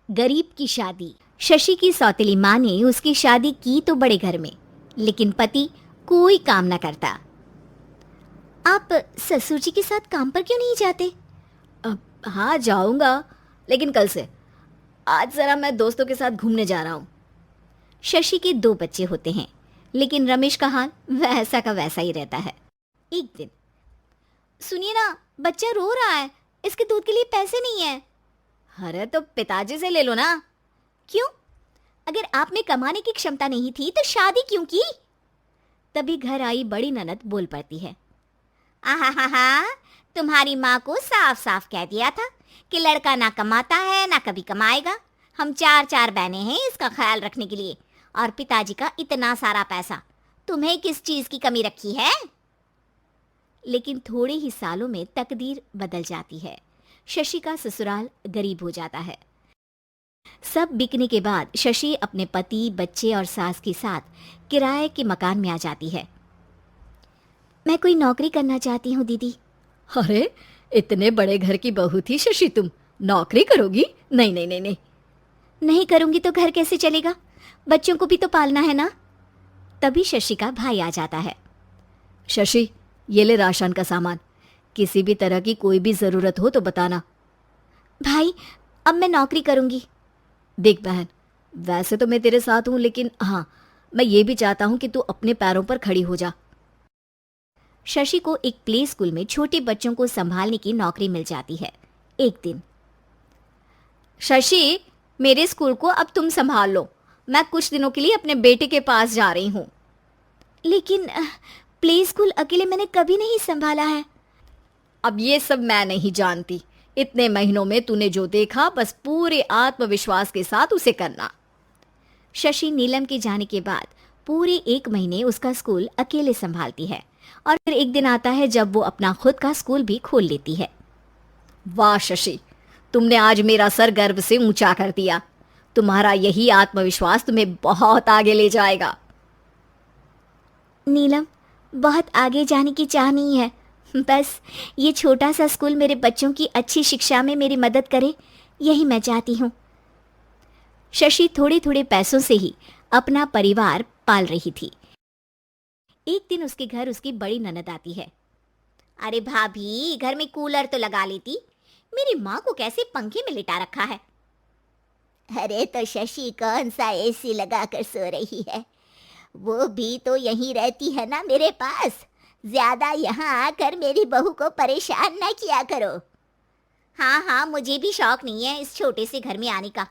गरीब की शादी। शशि की सौतेली माँ ने उसकी शादी की तो बड़े घर में, लेकिन पति कोई काम न करता। आप ससुर जी के साथ काम पर क्यों नहीं जाते? हाँ जाऊंगा, लेकिन कल से। आज जरा मैं दोस्तों के साथ घूमने जा रहा हूँ। शशि के 2 बच्चे होते हैं, लेकिन रमेश का हाल वैसा का वैसा ही रहता है। एक दिन, सुनिए ना, बच्चा रो रहा है, इसके दूध के लिए पैसे नहीं है। अरे तो पिताजी से ले लो ना। क्यों? अगर आप में कमाने की क्षमता नहीं थी तो शादी क्यों की? तभी घर आई बड़ी ननद बोल पड़ती है। आहा, तुम्हारी माँ को साफ साफ कह दिया था कि लड़का ना कमाता है ना कभी कमाएगा। हम 4 बहनें हैं इसका ख्याल रखने के लिए, और पिताजी का इतना सारा पैसा, तुम्हें किस चीज की कमी रखी है? लेकिन थोड़े ही सालों में तकदीर बदल जाती है। शशि का ससुराल गरीब हो जाता है। सब बिकने के बाद शशि अपने पति, बच्चे और सास के साथ किराए के मकान में आ जाती है। मैं कोई नौकरी करना चाहती हूँ दीदी। अरे इतने बड़े घर की बहू थी शशि, तुम नौकरी करोगी? नहीं नहीं नहीं नहीं। नहीं करूंगी तो घर कैसे चलेगा? बच्चों को भी तो पालना है ना। तभी शशि का भाई आ जाता है। शशि, ये ले राशन का सामान, किसी भी तरह की कोई भी जरूरत हो तो बताना। भाई, अब मैं नौकरी करूंगी। देख बहन, वैसे तो मैं तेरे साथ हूं, लेकिन हाँ, मैं ये भी चाहता हूं कि तू अपने पैरों पर खड़ी हो जा। शशि को एक प्ले स्कूल में छोटे बच्चों को संभालने की नौकरी मिल जाती है। एक दिन, शशि, मेरे स्कूल को अब तुम संभाल लो, मैं कुछ दिनों के लिए अपने बेटे के पास जा रही हूँ। लेकिन प्ले स्कूल अकेले मैंने कभी नहीं संभाला है। अब ये सब मैं नहीं जानती, इतने महीनों में तूने जो देखा बस पूरे आत्मविश्वास के साथ उसे करना। शशि नीलम के जाने के बाद पूरे 1 महीने उसका स्कूल अकेले संभालती है, और फिर एक दिन आता है जब वो अपना खुद का स्कूल भी खोल लेती है। वाह शशि, तुमने आज मेरा सर गर्व से ऊंचा कर दिया। तुम्हारा यही आत्मविश्वास तुम्हें बहुत आगे ले जाएगा। नीलम, बहुत आगे जाने की चाह नहीं है, बस ये छोटा सा स्कूल मेरे बच्चों की अच्छी शिक्षा में मेरी मदद करे, यही मैं चाहती हूँ। शशि थोड़े थोड़े पैसों से ही अपना परिवार पाल रही थी। एक दिन उसके घर उसकी बड़ी ननद आती है। अरे भाभी, घर में कूलर तो लगा लेती, मेरी माँ को कैसे पंखे में लिटा रखा है? अरे तो शशि कौन सा एसी लगा कर सो रही है, वो भी तो यहीं रहती है ना मेरे पास। ज्यादा यहाँ आकर मेरी बहू को परेशान ना किया करो। हाँ, मुझे भी शौक नहीं है इस छोटे से घर में आने का।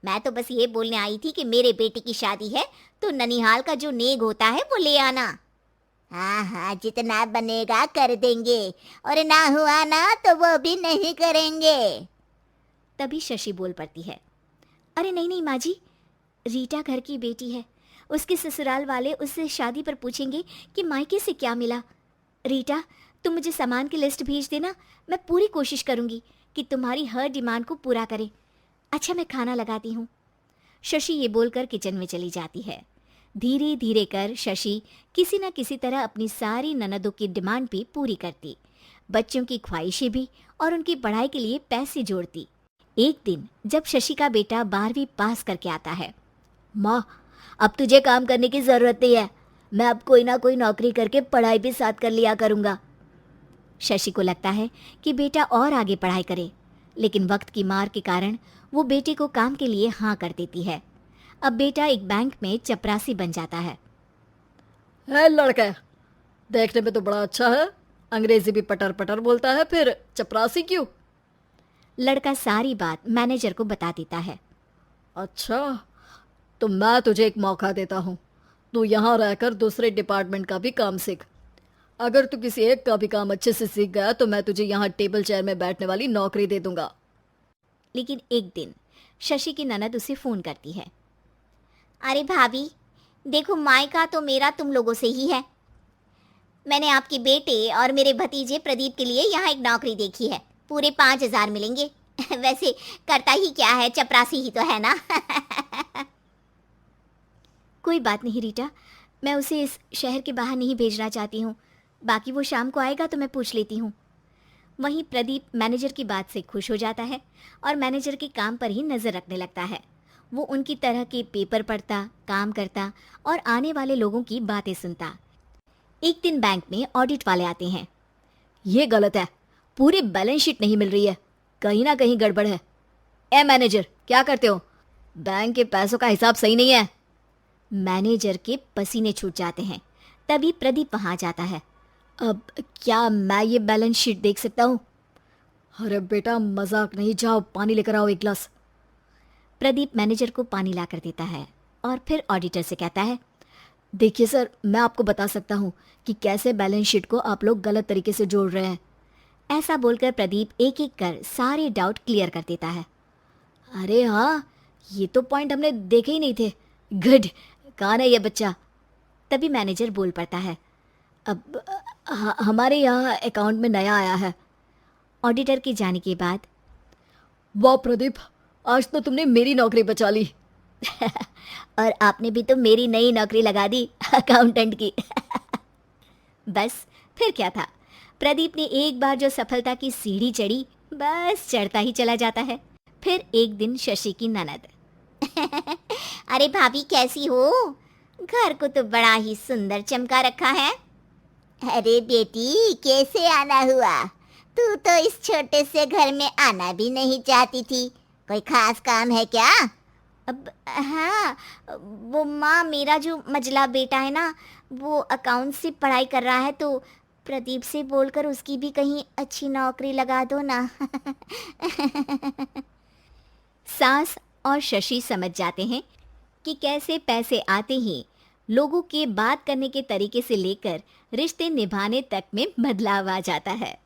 मैं तो बस ये बोलने आई थी कि मेरे बेटे की शादी है तो ननिहाल का जो नेग होता है वो ले आना। हाँ, जितना बनेगा कर देंगे, और ना हुआ ना तो वो भी नहीं करेंगे। तभी शशि बोल पड़ती है। अरे नहीं माँ जी, रीटा घर की बेटी है, उसके ससुराल वाले उससे शादी पर पूछेंगे कि मायके से क्या मिला। रीटा, तुम मुझे सामान की लिस्ट भेज देना, मैं पूरी कोशिश करूंगी कि तुम्हारी हर डिमांड को पूरा करें। अच्छा, मैं खाना लगाती हूँ। शशि ये बोलकर किचन में चली जाती है। धीरे धीरे कर शशि किसी न किसी तरह अपनी सारी ननदों की डिमांड भी पूरी करती, बच्चों की ख्वाहिशें भी, और उनकी पढ़ाई के लिए पैसे जोड़ती। एक दिन जब शशि का बेटा 12वीं पास करके आता है। माँ, अब तुझे काम करने की जरूरत नहीं है, मैं अब कोई ना कोई नौकरी करके पढ़ाई भी साथ कर लिया करूंगा। शशि को लगता है कि बेटा और आगे पढ़ाई करे, लेकिन वक्त की मार के कारण वो बेटे को काम के लिए हाँ कर देती है। अब बेटा एक बैंक में चपरासी बन जाता है। लड़का देखने में तो बड़ा अच्छा है, अंग्रेजी भी पटर पटर बोलता है, फिर चपरासी क्यों? लड़का सारी बात मैनेजर को बता देता है। अच्छा, तो मैं तुझे एक मौका देता हूँ, तू यहाँ रहकर दूसरे डिपार्टमेंट का भी काम सीख। अगर तू किसी एक का भी काम अच्छे से सीख गया तो मैं तुझे यहाँ टेबल चेयर में बैठने वाली नौकरी दे दूंगा। लेकिन एक दिन शशि की ननद उसे फोन करती है। अरे भाभी, देखो, मायका तो मेरा तुम लोगों से ही है। मैंने आपके बेटे और मेरे भतीजे प्रदीप के लिए यहाँ एक नौकरी देखी है, पूरे 5,000 मिलेंगे। वैसे करता ही क्या है, चपरासी ही तो है ना। कोई बात नहीं रीटा, मैं उसे इस शहर के बाहर नहीं भेजना चाहती हूँ, बाकी वो शाम को आएगा तो मैं पूछ लेती हूँ। वहीं प्रदीप मैनेजर की बात से खुश हो जाता है और मैनेजर के काम पर ही नजर रखने लगता है। वो उनकी तरह के पेपर पढ़ता, काम करता और आने वाले लोगों की बातें सुनता। एक दिन बैंक में ऑडिट वाले आते हैं। ये गलत है, पूरी बैलेंस शीट नहीं मिल रही है, कहीं ना कहीं गड़बड़ है। ए मैनेजर, क्या करते हो? बैंक के पैसों का हिसाब सही नहीं है। मैनेजर के पसीने छूट जाते हैं। तभी प्रदीप वहां जाता है। अब क्या मैं ये बैलेंस शीट देख सकता हूँ? अरे बेटा मजाक नहीं, जाओ पानी लेकर आओ एक गिलास। प्रदीप मैनेजर को पानी लाकर देता है और फिर ऑडिटर से कहता है, देखिए सर, मैं आपको बता सकता हूँ कि कैसे बैलेंस शीट को आप लोग गलत तरीके से जोड़ रहे हैं। ऐसा बोलकर प्रदीप एक एक कर सारे डाउट क्लियर कर देता है। अरे हाँ, ये तो पॉइंट हमने देखे ही नहीं थे। गुड, कौन है ये बच्चा? तभी मैनेजर बोल पड़ता है, अब हमारे यहाँ अकाउंट में नया आया है। ऑडिटर के जाने के बाद, वाह प्रदीप, आज तो तुमने मेरी नौकरी बचा ली। और आपने भी तो मेरी नई नौकरी लगा दी अकाउंटेंट की। बस फिर क्या था, प्रदीप ने एक बार जो सफलता की सीढ़ी चढ़ी, बस चढ़ता ही चला जाता है। फिर एक दिन शशि की ननद, अरे भाभी कैसी हो? घर को तो बड़ा ही सुंदर चमका रखा है। अरे बेटी, कैसे आना हुआ? तू तो इस छोटे से घर में आना भी नहीं चाहती थी। कोई खास काम है क्या? अब हाँ, वो माँ, मेरा जो मजला बेटा है ना, वो अकाउंट से पढ़ाई कर रहा है, तो प्रदीप से बोलकर उसकी भी कहीं अच्छी नौकरी लगा दो ना। सास और शशि समझ जाते हैं कि कैसे पैसे आते ही लोगों के बात करने के तरीके से लेकर रिश्ते निभाने तक में बदलाव आ जाता है।